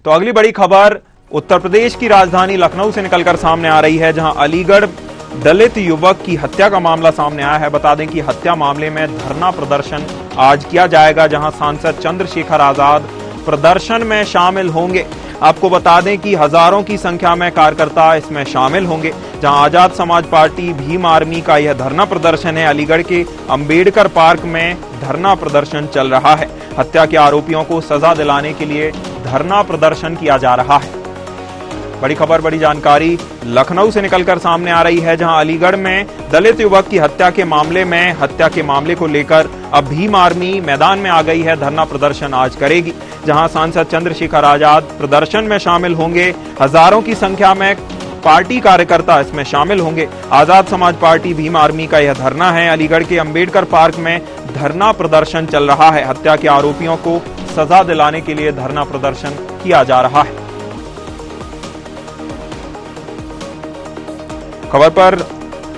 तो अगली बड़ी खबर उत्तर प्रदेश की राजधानी लखनऊ से निकलकर सामने आ रही है, जहां अलीगढ़ दलित युवक की हत्या का मामला सामने आया है। बता दें कि हत्या मामले में धरना प्रदर्शन आज किया जाएगा, जहां सांसद चंद्रशेखर आजाद प्रदर्शन में शामिल होंगे। आपको बता दें कि हजारों की संख्या में कार्यकर्ता इसमें शामिल होंगे, जहां आजाद समाज पार्टी भीम आर्मी का यह धरना प्रदर्शन है। अलीगढ़ के अंबेडकर पार्क में धरना प्रदर्शन चल रहा है। हत्या के आरोपियों को सजा दिलाने के लिए धरना प्रदर्शन किया जा रहा है। बड़ी खबर, बड़ी जानकारी लखनऊ से निकलकर सामने आ रही है, जहां अलीगढ़ में दलित युवक की हत्या के मामले को लेकर अब भीम आर्मी मैदान में आ गई है। धरना प्रदर्शन आज करेगी, जहां सांसद चंद्रशेखर आजाद प्रदर्शन में शामिल होंगे। हजारों की संख्या में पार्टी कार्यकर्ता इसमें शामिल होंगे। आजाद समाज पार्टी भीम आर्मी का यह धरना है। अलीगढ़ के अंबेडकर पार्क में धरना प्रदर्शन चल रहा है। हत्या के आरोपियों को सजा दिलाने के लिए धरना प्रदर्शन किया जा रहा है। खबर पर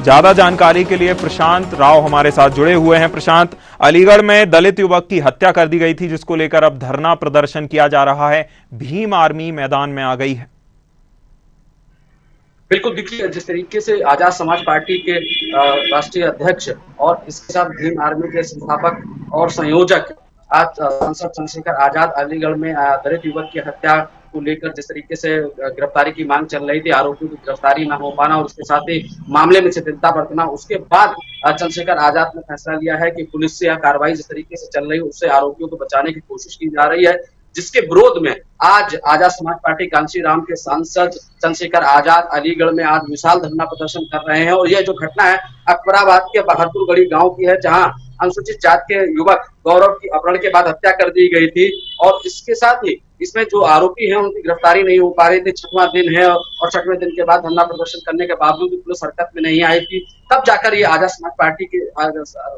ज्यादा जानकारी के लिए प्रशांत राव हमारे साथ जुड़े हुए हैं। प्रशांत, अलीगढ़ में दलित युवक की हत्या कर दी गई थी, जिसको लेकर अब धरना प्रदर्शन किया जा रहा है। भीम आर्मी मैदान में आ गई है। बिल्कुल, देखिए जिस तरीके से आजाद समाज पार्टी के राष्ट्रीय अध्यक्ष और इसके साथ भीम आर्मी के संस्थापक और संयोजक आज सांसद चंद्रशेखर आजाद अलीगढ़ में दलित युवक की हत्या को लेकर जिस तरीके से गिरफ्तारी की मांग चल रही थी, आरोपियों की गिरफ्तारी न हो पाना और उसके साथ ही मामले में शिथिलता बरतना, उसके बाद चंद्रशेखर आजाद ने फैसला लिया है कि पुलिस से यह कार्रवाई जिस तरीके से चल रही है उससे आरोपियों को बचाने की कोशिश की जा रही है, जिसके विरोध में आज आजाद समाज पार्टी कांशीराम के सांसद चंद्रशेखर आजाद अलीगढ़ में आज विशाल धरना प्रदर्शन कर रहे हैं। और यह जो घटना है अकबराबाद के बहादुरगढ़ी गांव की है, जहां अनुसूचित जाति के युवक गौरव की अपहरण के बाद हत्या कर दी गई थी। और इसके साथ ही इसमें जो आरोपी हैं उनकी गिरफ्तारी नहीं हो पा रही थी। 6वां दिन है और 6वें दिन के बाद धरना प्रदर्शन करने के बावजूद भी पुलिस हरकत में नहीं आई थी। तब जाकर ये आजाद समाज पार्टी के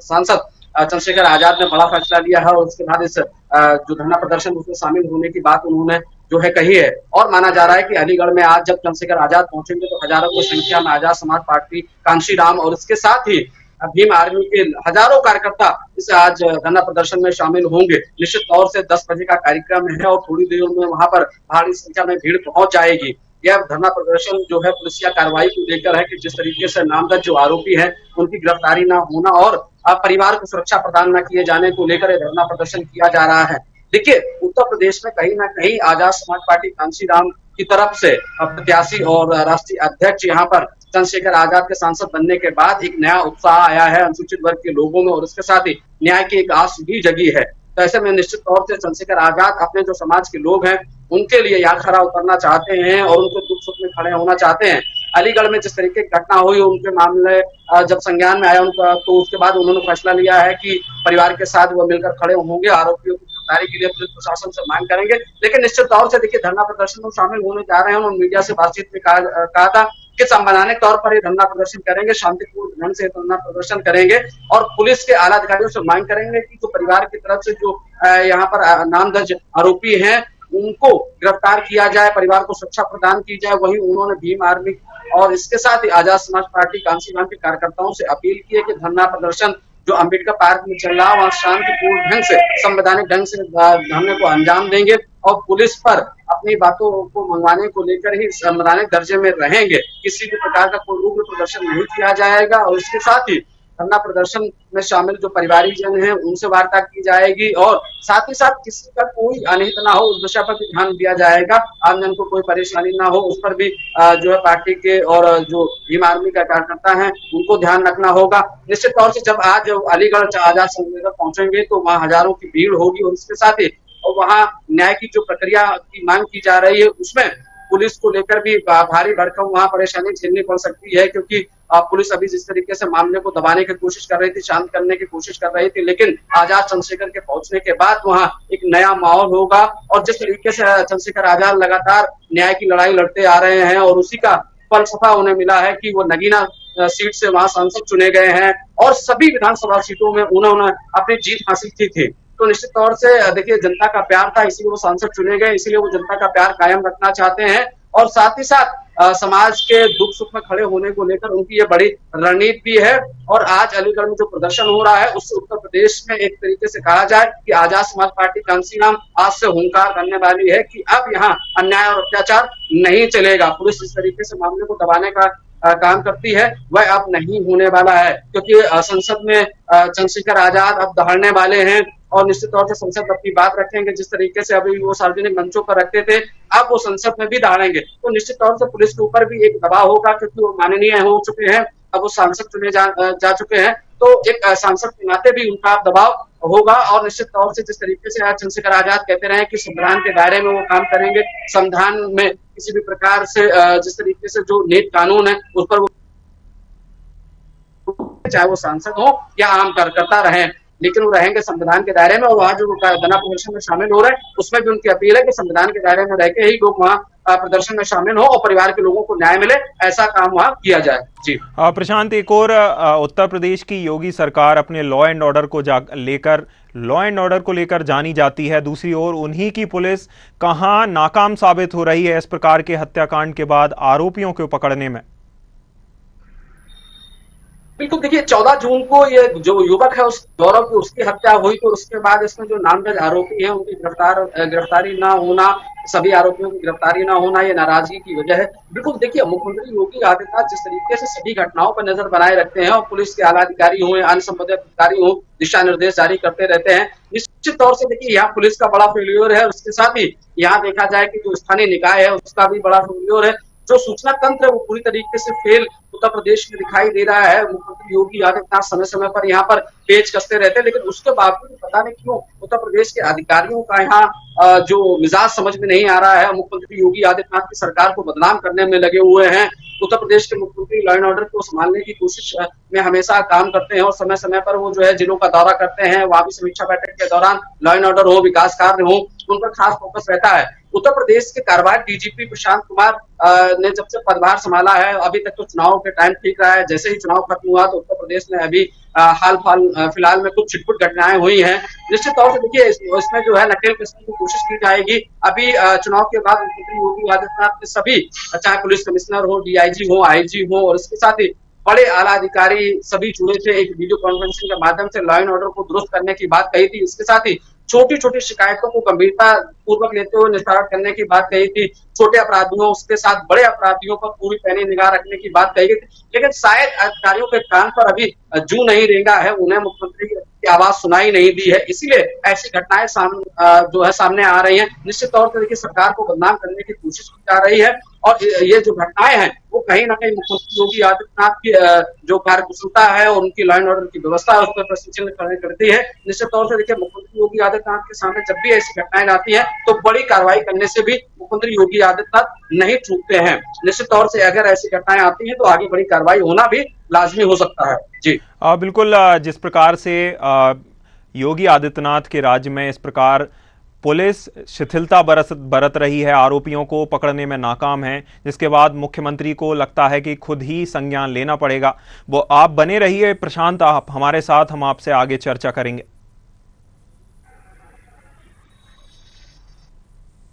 सांसद चंद्रशेखर आजाद ने बड़ा फैसला लिया है और उसके बाद इस जो धरना प्रदर्शन उसमें शामिल होने की बात उन्होंने जो है कही है। और माना जा रहा है कि अलीगढ़ में आज जब चंद्रशेखर आजाद पहुंचेंगे तो हजारों की संख्या में आजाद समाज पार्टी कांशीराम और इसके साथ ही भीम आर्मी के हजारों कार्यकर्ता इस आज धरना प्रदर्शन में शामिल होंगे। निश्चित तौर से 10 बजे का कार्यक्रम है और थोड़ी देर में वहां पर भारी संख्या में भीड़ पहुंच जाएगी। यह धरना प्रदर्शन जो है पुलिसिया कार्रवाई को लेकर है कि जिस तरीके से नामजद जो आरोपी हैं उनकी गिरफ्तारी न होना और परिवार को सुरक्षा प्रदान न किए जाने को लेकर यह धरना प्रदर्शन किया जा रहा है। देखिए, उत्तर प्रदेश में कहीं ना कहीं आजाद समाज पार्टी कांशीराम की तरफ से प्रत्याशी और राष्ट्रीय अध्यक्ष यहाँ पर चंद्रशेखर आजाद के सांसद बनने के बाद एक नया उत्साह आया है अनुसूचित वर्ग के लोगों में और इसके साथ ही न्याय की एक आस भी जगी है। तो ऐसे में निश्चित तौर से चंद्रशेखर आजाद अपने जो समाज के लोग हैं उनके लिए यहाँ खड़ा उतरना चाहते हैं और उनके दुख सुख में खड़े होना चाहते हैं। अलीगढ़ में जिस तरीके की घटना हुई उनके मामले जब संज्ञान में आया उनका, तो उसके बाद उन्होंने फैसला लिया है कि परिवार के साथ वो मिलकर खड़े होंगे, आरोपियों की गिरफ्तारी के लिए पुलिस प्रशासन से मांग करेंगे। लेकिन निश्चित तौर से देखिए धरना प्रदर्शन में शामिल होने जा रहे हैं। उन्होंने मीडिया से बातचीत में कहा था कि संवैधानिक तौर पर ये धरना प्रदर्शन करेंगे, शांतिपूर्ण ढंग से धरना प्रदर्शन करेंगे और पुलिस के आला अधिकारियों से मांग करेंगे कि जो परिवार की तरफ से जो यहाँ पर नामजद आरोपी हैं उनको गिरफ्तार किया जाए, परिवार को सुरक्षा प्रदान की जाए। वहीं उन्होंने भीम आर्मी और इसके साथ ही आजाद समाज पार्टी कांशीराम के कार्यकर्ताओं से अपील की है कि धरना प्रदर्शन जो अंबेडकर पार्क में चल रहा है वहां शांतिपूर्ण ढंग से संवैधानिक ढंग से धरने को अंजाम देंगे और पुलिस पर अपनी बातों को मंगवाने को लेकर ही संवैधानिक दर्जे में रहेंगे। किसी भी प्रकार का कोई उग्र प्रदर्शन नहीं किया जाएगा और इसके साथ ही धरना प्रदर्शन में शामिल जो परिवारीजन हैं उनसे वार्ता की जाएगी और साथ ही साथ किसी का कोई अनहित ना हो उस विषय पर भी ध्यान दिया जाएगा। आमजन को कोई परेशानी ना हो उस पर भी जो है पार्टी के और जो भीम आर्मी का कार्यकर्ता है उनको ध्यान रखना होगा। निश्चित तौर से जब आज अलीगढ़ आजाद संघ पहुंचेंगे तो वहाँ हजारों की भीड़ होगी और इसके साथ ही और वहाँ न्याय की जो प्रक्रिया की मांग की जा रही है उसमें पुलिस को लेकर भी भारी भरकम वहां परेशानी झेलनी पड़ सकती है, क्योंकि पुलिस अभी जिस तरीके से मामले को दबाने की कोशिश कर रही थी, शांत करने की कोशिश कर रही थी, लेकिन आजाद चंद्रशेखर के पहुंचने के बाद वहां एक नया माहौल होगा। और जिस तरीके से चंद्रशेखर आजाद लगातार न्याय की लड़ाई लड़ते आ रहे हैं और उसी का फलसफा उन्हें मिला है कि वो नगीना सीट से वहां सांसद चुने गए हैं और सभी विधानसभा सीटों में उन्होंने अपनी जीत हासिल की थी। तो निश्चित तौर से देखिए जनता का प्यार था, इसीलिए वो सांसद चुने गए, इसीलिए वो जनता का प्यार कायम रखना चाहते हैं और साथ ही साथ समाज के दुख सुख में खड़े होने को लेकर उनकी ये बड़ी रणनीति भी है। और आज अलीगढ़ में जो प्रदर्शन हो रहा है उससे उत्तर प्रदेश में एक तरीके से कहा जाए कि आजाद समाज पार्टी कांसीराम आज से हुंकार करने वाली है कि अब यहाँ अन्याय और अत्याचार नहीं चलेगा। पुलिस इस तरीके से मामले को दबाने का काम करती है वह अब नहीं होने वाला है, क्योंकि संसद में चंद्रशेखर आजाद अब दहाड़ने वाले हैं और निश्चित तौर से संसद अपनी बात रखेंगे। जिस तरीके से अभी वो सार्वजनिक मंचों पर रखते थे अब वो संसद में भी दहाड़ेंगे, तो निश्चित तौर से पुलिस के ऊपर भी एक दबाव होगा, क्योंकि वो माननीय हो चुके हैं, अब वो सांसद चुने जा चुके हैं, तो एक सांसद के नाते भी उनका दबाव होगा। और निश्चित तौर से जिस तरीके से आज चंद्रशेखर आजाद कहते रहे कि संविधान के दायरे में वो काम करेंगे, संविधान में किसी भी प्रकार से जिस तरीके से जो नीति कानून है उस पर वो चाहे वो सांसद हो या आम कार्यकर्ता रहे, लेकिन वो रहेंगे संविधान के दायरे में। और वहाँ जो धरना प्रदर्शन में शामिल हो रहे हैं उसमें भी उनकी अपील है कि संविधान के दायरे में रह के ही लोग वहाँ प्रदर्शन में शामिल हो और परिवार के लोगों को न्याय मिले, ऐसा काम वहाँ किया जाए। जी प्रशांत, एक और उत्तर प्रदेश की योगी सरकार अपने लॉ एंड ऑर्डर को लेकर जानी जाती है, दूसरी ओर उन्हीं की पुलिस कहां नाकाम साबित हो रही है इस प्रकार के हत्याकांड के बाद आरोपियों को पकड़ने में। बिल्कुल, देखिए 14 जून को ये जो युवक है उस गौरव की उसकी हत्या हुई, तो उसके बाद इसमें जो नामजद आरोपी है उनकी गिरफ्तारी ना होना, सभी आरोपियों की गिरफ्तारी ना होना, ये नाराजगी की वजह है। बिल्कुल देखिए, मुख्यमंत्री योगी आदित्यनाथ जिस तरीके से सभी घटनाओं पर नजर बनाए रखते हैं और पुलिस के आला अधिकारी हो या अन्य संबंधित अधिकारी हो दिशा निर्देश जारी करते रहते हैं, निश्चित तौर से देखिए यहाँ पुलिस का बड़ा फेल्योर है। उसके साथ ही यहाँ देखा जाए कि जो स्थानीय निकाय है उसका भी बड़ा फेल्योर है। जो सूचना तंत्र है वो पूरी तरीके से फेल उत्तर प्रदेश में दिखाई दे रहा है। मुख्यमंत्री योगी आदित्यनाथ समय समय पर यहाँ पर पेच कसते रहते हैं, लेकिन उसके बावजूद पता नहीं क्यों उत्तर प्रदेश के अधिकारियों का यहाँ जो मिजाज समझ में नहीं आ रहा है। मुख्यमंत्री योगी आदित्यनाथ की सरकार को बदनाम करने में लगे हुए हैं। उत्तर प्रदेश के मुख्यमंत्री लॉ एंड ऑर्डर को संभालने की कोशिश में हमेशा काम करते हैं और समय समय पर वो जो है जिलों का दौरा करते हैं, वहां भी समीक्षा बैठक के दौरान लॉ एंड ऑर्डर हो, विकास कार्य हो, उन पर खास फोकस रहता है। उत्तर प्रदेश के कार्रवाई डीजीपी प्रशांत कुमार ने जब से पदभार संभाला है, अभी तक तो चुनाव के टाइम ठीक रहा है। जैसे ही चुनाव खत्म हुआ तो उत्तर प्रदेश में अभी फिलहाल में कुछ छिटपुट घटनाएं हुई हैं। निश्चित तौर से देखिए इसमें जो है नकेल कसने की कोशिश की जाएगी। अभी चुनाव के बाद मुख्यमंत्री योगी आदित्यनाथ के सभी, चाहे पुलिस कमिश्नर हो, डीआईजी हो, आईजी हो और इसके साथ ही बड़े आला अधिकारी सभी जुड़े थे। एक वीडियो कॉन्फ्रेंसिंग के माध्यम से लॉ एंड ऑर्डर को दुरुस्त करने की बात कही थी। इसके साथ ही छोटी छोटी शिकायतों को गंभीरता पूर्वक लेते हुए निस्तारण करने की बात कही थी। छोटे अपराधियों उसके साथ बड़े अपराधियों पर पूरी पैनी निगाह रखने की बात कही गई थी, लेकिन शायद अधिकारियों के कान पर अभी जू नहीं रेंगा है, उन्हें मुख्यमंत्री की आवाज सुनाई नहीं दी है, इसीलिए ऐसी घटनाएं जो है सामने आ रही है। निश्चित तौर पर देखिए सरकार को बदनाम करने की कोशिश की जा रही है और ये जो घटनाएं हैं वो कहीं ना कहीं मुख्यमंत्री योगी आदित्यनाथ की जो कार्यकुशलता है और उनकी लॉ एंड ऑर्डर की व्यवस्था है उस पर प्रश्न चिन्ह खड़े करती है। निश्चित तौर से देखिए मुख्यमंत्री योगी आदित्यनाथ के सामने जब भी ऐसी घटनाएं आती है तो बड़ी कार्रवाई करने से भी मुख्यमंत्री योगी आदित्यनाथ नहीं चूकते हैं। निश्चित तौर से अगर ऐसी घटनाएं आती हैं तो आगे बड़ी कार्रवाई होना भी लाजमी हो सकता है। जी बिल्कुल, जिस प्रकार से योगी आदित्यनाथ के राज्य में इस प्रकार पुलिस शिथिलता बरत रही है, आरोपियों को पकड़ने में नाकाम है, जिसके बाद मुख्यमंत्री को लगता है कि खुद ही संज्ञान लेना पड़ेगा। वो आप बने रहिए प्रशांत, आप हमारे साथ, हम आपसे आगे चर्चा करेंगे।